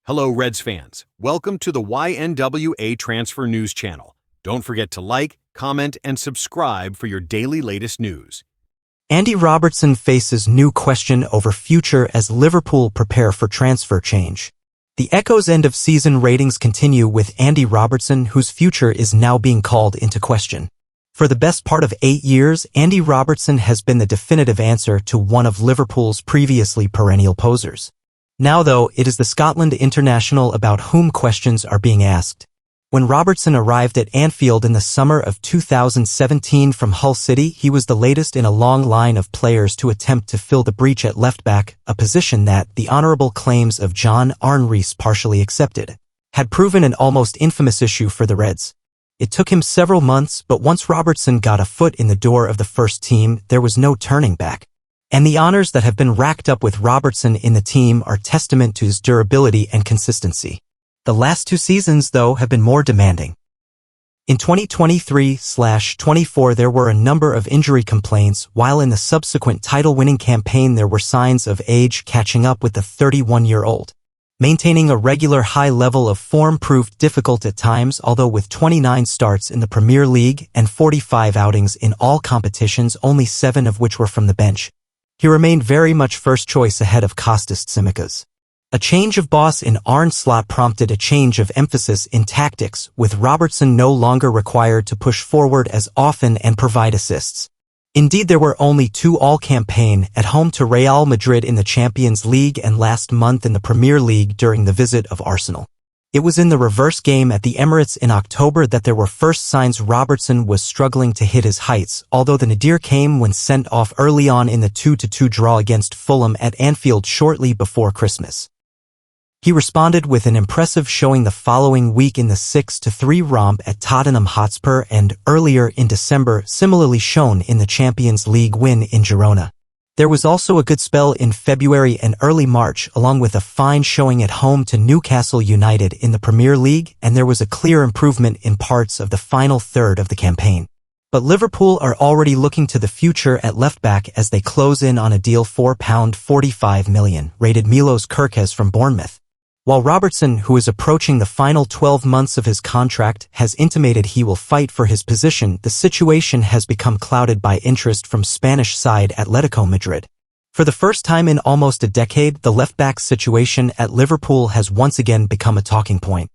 Hello, Reds fans. Welcome to the YNWA Transfer News Channel. Don't forget to like, comment, and subscribe for your daily latest news. Andy Robertson faces new question over future as Liverpool prepare for transfer change. The Echo's end-of-season ratings continue with Andy Robertson, whose future is now being called into question. For the best part of 8 years, Andy Robertson has been the definitive answer to one of Liverpool's previously perennial posers. Now, though, it is the Scotland international about whom questions are being asked. When Robertson arrived at Anfield in the summer of 2017 from Hull City, he was the latest in a long line of players to attempt to fill the breach at left-back, a position that, the honourable claims of John Arne partially accepted, had proven an almost infamous issue for the Reds. It took him several months, but once Robertson got a foot in the door of the first team, there was no turning back. And the honors that have been racked up with Robertson in the team are testament to his durability and consistency. The last 2 seasons, though, have been more demanding. In 2023/24 there were a number of injury complaints, while in the subsequent title-winning campaign there were signs of age catching up with the 31-year-old. Maintaining a regular high level of form proved difficult at times, although with 29 starts in the Premier League and 45 outings in all competitions, only 7 of which were from the bench, he remained very much first choice ahead of Kostas Tsimikas. A change of boss in Arne prompted a change of emphasis in tactics, with Robertson no longer required to push forward as often and provide assists. Indeed, there were only 2 all-campaign at home to Real Madrid in the Champions League and last month in the Premier League during the visit of Arsenal. It was in the reverse game at the Emirates in October that there were first signs Robertson was struggling to hit his heights, although the nadir came when sent off early on in the 2-2 draw against Fulham at Anfield shortly before Christmas. He responded with an impressive showing the following week in the 6-3 romp at Tottenham Hotspur and, earlier in December, similarly shown in the Champions League win in Girona. There was also a good spell in February and early March, along with a fine showing at home to Newcastle United in the Premier League, and there was a clear improvement in parts of the final third of the campaign. But Liverpool are already looking to the future at left-back as they close in on a deal for £45 million, rated Milos Kerkez from Bournemouth. While Robertson, who is approaching the final 12 months of his contract, has intimated he will fight for his position, the situation has become clouded by interest from Spanish side Atletico Madrid. For the first time in almost a decade, the left-back situation at Liverpool has once again become a talking point.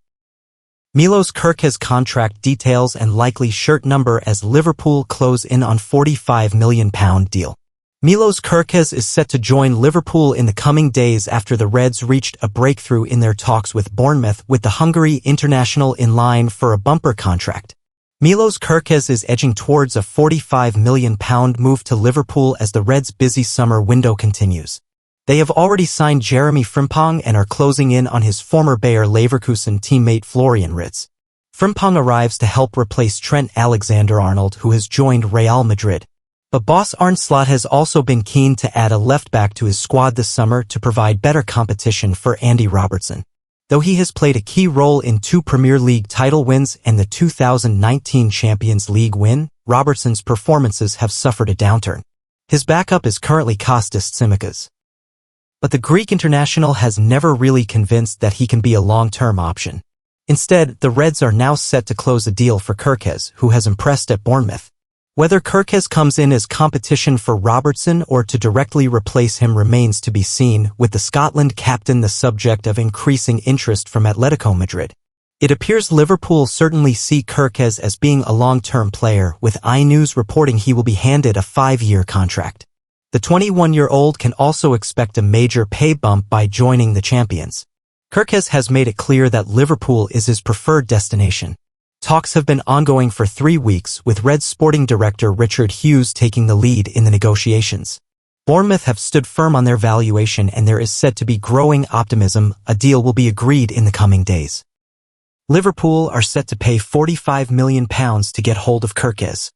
Milos Kerkez contract details and likely shirt number as Liverpool close in on £45 million deal. Milos Kerkez is set to join Liverpool in the coming days after the Reds reached a breakthrough in their talks with Bournemouth, with the Hungary international in line for a bumper contract. Milos Kerkez is edging towards a £45 million move to Liverpool as the Reds' busy summer window continues. They have already signed Jeremy Frimpong and are closing in on his former Bayer Leverkusen teammate Florian Wirtz. Frimpong arrives to help replace Trent AlexanderArnold, who has joined Real Madrid. But boss Arne has also been keen to add a left-back to his squad this summer to provide better competition for Andy Robertson. Though he has played a key role in 2 Premier League title wins and the 2019 Champions League win, Robertson's performances have suffered a downturn. His backup is currently Kostas Tsimikas. But the Greek international has never really convinced that he can be a long-term option. Instead, the Reds are now set to close a deal for Kirz, who has impressed at Bournemouth. Whether Kerkez comes in as competition for Robertson or to directly replace him remains to be seen, with the Scotland captain the subject of increasing interest from Atletico Madrid. It appears Liverpool certainly see Kerkez as being a long-term player, with iNews reporting he will be handed a 5-year contract. The 21-year-old can also expect a major pay bump by joining the champions. Kerkez has made it clear that Liverpool is his preferred destination. Talks have been ongoing for 3 weeks, with Reds sporting director Richard Hughes taking the lead in the negotiations. Bournemouth have stood firm on their valuation, and there is said to be growing optimism a deal will be agreed in the coming days. Liverpool are set to pay £45 million to get hold of Kerkez,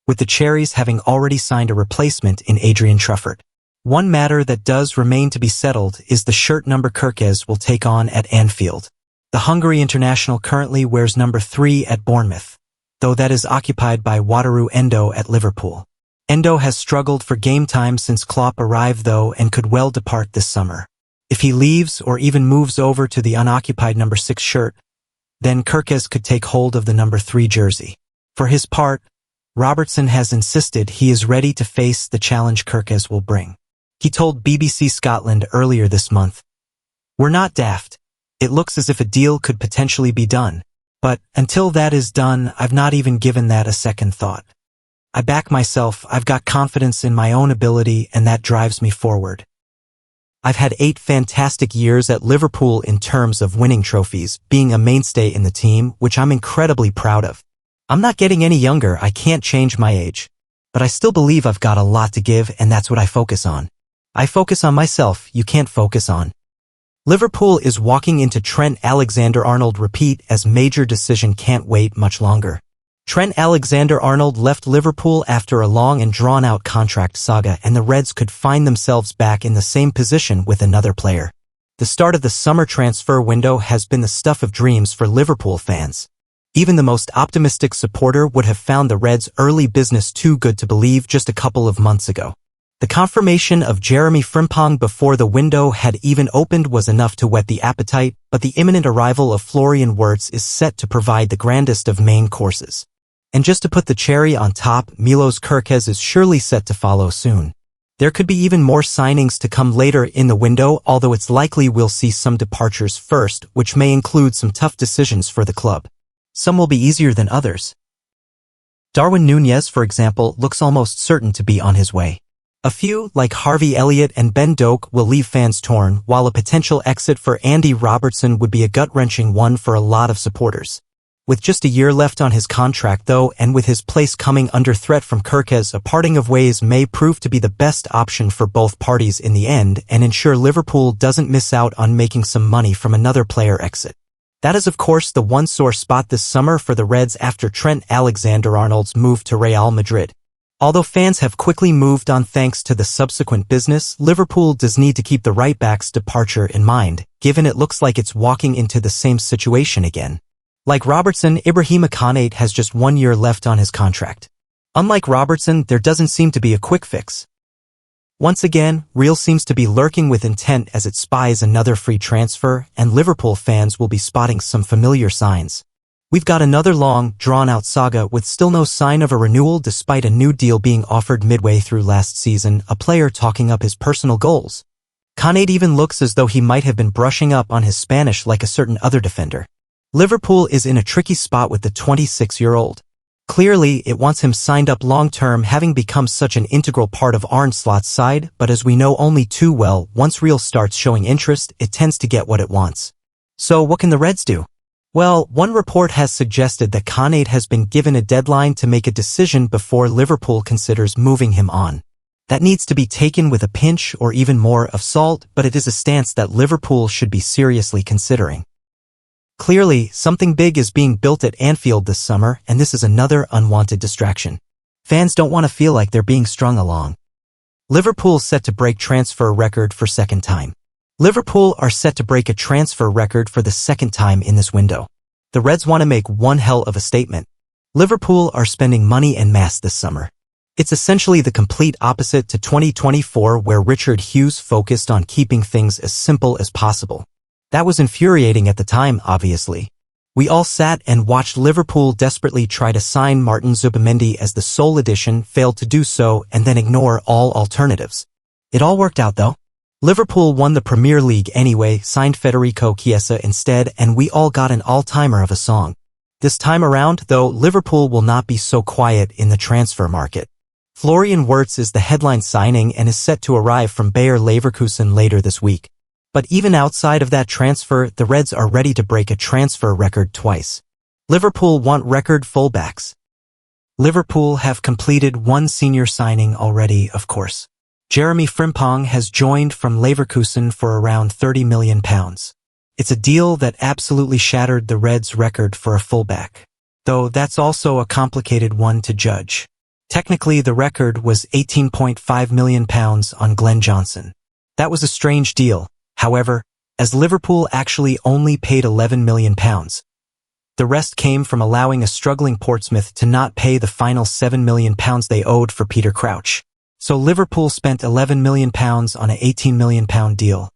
with the Cherries having already signed a replacement in Adrian Truffert. One matter that does remain to be settled is the shirt number Kerkez will take on at Anfield. The Hungary international currently wears number 3 at Bournemouth, though that is occupied by Wataru Endo at Liverpool. Endo has struggled for game time since Klopp arrived though and could well depart this summer. If he leaves or even moves over to the unoccupied number 6 shirt, then Kerkez could take hold of the number 3 jersey. For his part, Robertson has insisted he is ready to face the challenge Kerkez will bring. He told BBC Scotland earlier this month, "We're not daft. It looks as if a deal could potentially be done. But until that is done, I've not even given that a second thought. I back myself, I've got confidence in my own ability, and that drives me forward. I've had 8 fantastic years at Liverpool in terms of winning trophies, being a mainstay in the team, which I'm incredibly proud of. I'm not getting any younger, I can't change my age. But I still believe I've got a lot to give, and that's what I focus on. I focus on myself, you can't focus on." Liverpool is walking into Trent AlexanderArnold repeat as major decision can't wait much longer. Trent AlexanderArnold left Liverpool after a long and drawn-out contract saga, and the Reds could find themselves back in the same position with another player. The start of the summer transfer window has been the stuff of dreams for Liverpool fans. Even the most optimistic supporter would have found the Reds' early business too good to believe just a couple of months ago. The confirmation of Jeremy Frimpong before the window had even opened was enough to whet the appetite, but the imminent arrival of Florian Wirtz is set to provide the grandest of main courses. And just to put the cherry on top, Milos Kerkez is surely set to follow soon. There could be even more signings to come later in the window, although it's likely we'll see some departures first, which may include some tough decisions for the club. Some will be easier than others. Darwin Núñez, for example, looks almost certain to be on his way. A few, like Harvey Elliott and Ben Doak, will leave fans torn, while a potential exit for Andy Robertson would be a gut-wrenching one for a lot of supporters. With just a year left on his contract, though, and with his place coming under threat from Kerkez, a parting of ways may prove to be the best option for both parties in the end and ensure Liverpool doesn't miss out on making some money from another player exit. That is, of course, the one sore spot this summer for the Reds after Trent AlexanderArnold's move to Real Madrid. Although fans have quickly moved on thanks to the subsequent business, Liverpool does need to keep the right-back's departure in mind, given it looks like it's walking into the same situation again. Like Robertson, Ibrahima Konate has just 1 year left on his contract. Unlike Robertson, there doesn't seem to be a quick fix. Once again, Real seems to be lurking with intent as it spies another free transfer, and Liverpool fans will be spotting some familiar signs. We've got another long, drawn-out saga with still no sign of a renewal despite a new deal being offered midway through last season, a player talking up his personal goals. Konate even looks as though he might have been brushing up on his Spanish like a certain other defender. Liverpool is in a tricky spot with the 26-year-old. Clearly, it wants him signed up long-term, having become such an integral part of Arne Slot's side, but as we know only too well, once Real starts showing interest, it tends to get what it wants. So what can the Reds do? Well, one report has suggested that Konate has been given a deadline to make a decision before Liverpool considers moving him on. That needs to be taken with a pinch or even more of salt, but it is a stance that Liverpool should be seriously considering. Clearly, something big is being built at Anfield this summer, and this is another unwanted distraction. Fans don't want to feel like they're being strung along. Liverpool set to break transfer record for second time. Liverpool are set to break a transfer record for the second time in this window. The Reds want to make one hell of a statement. Liverpool are spending money en masse this summer. It's essentially the complete opposite to 2024, where Richard Hughes focused on keeping things as simple as possible. That was infuriating at the time, obviously. We all sat and watched Liverpool desperately try to sign Martin Zubimendi as the sole addition, failed to do so, and then ignore all alternatives. It all worked out, though. Liverpool won the Premier League anyway, signed Federico Chiesa instead, and we all got an all-timer of a song. This time around, though, Liverpool will not be so quiet in the transfer market. Florian Wirtz is the headline signing and is set to arrive from Bayer Leverkusen later this week. But even outside of that transfer, the Reds are ready to break a transfer record twice. Liverpool want record fullbacks. Liverpool have completed one senior signing already, of course. Jeremy Frimpong has joined from Leverkusen for around £30 million. It's a deal that absolutely shattered the Reds' record for a fullback. Though that's also a complicated one to judge. Technically, the record was £18.5 million on Glenn Johnson. That was a strange deal. However, as Liverpool actually only paid £11 million. The rest came from allowing a struggling Portsmouth to not pay the final £7 million they owed for Peter Crouch. So Liverpool spent £11 million on an £18 million deal.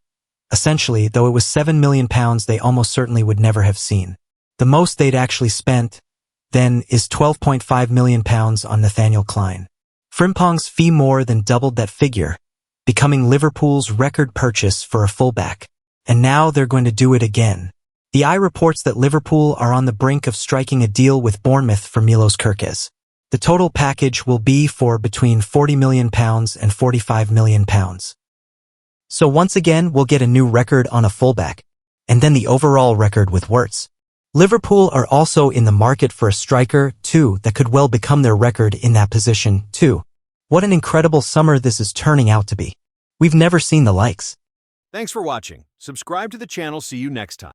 Essentially, though it was £7 million they almost certainly would never have seen. The most they'd actually spent, then, is £12.5 million on Nathaniel Clyne. Frimpong's fee more than doubled that figure, becoming Liverpool's record purchase for a fullback. And now they're going to do it again. The Eye reports that Liverpool are on the brink of striking a deal with Bournemouth for Milos Kirkez. The total package will be for between £40 million and £45 million. So once again, we'll get a new record on a fullback, and then the overall record with Wirtz. Liverpool are also in the market for a striker, too, that could well become their record in that position, too. What an incredible summer this is turning out to be. We've never seen the likes. Thanks for watching. Subscribe to the channel. See you next time.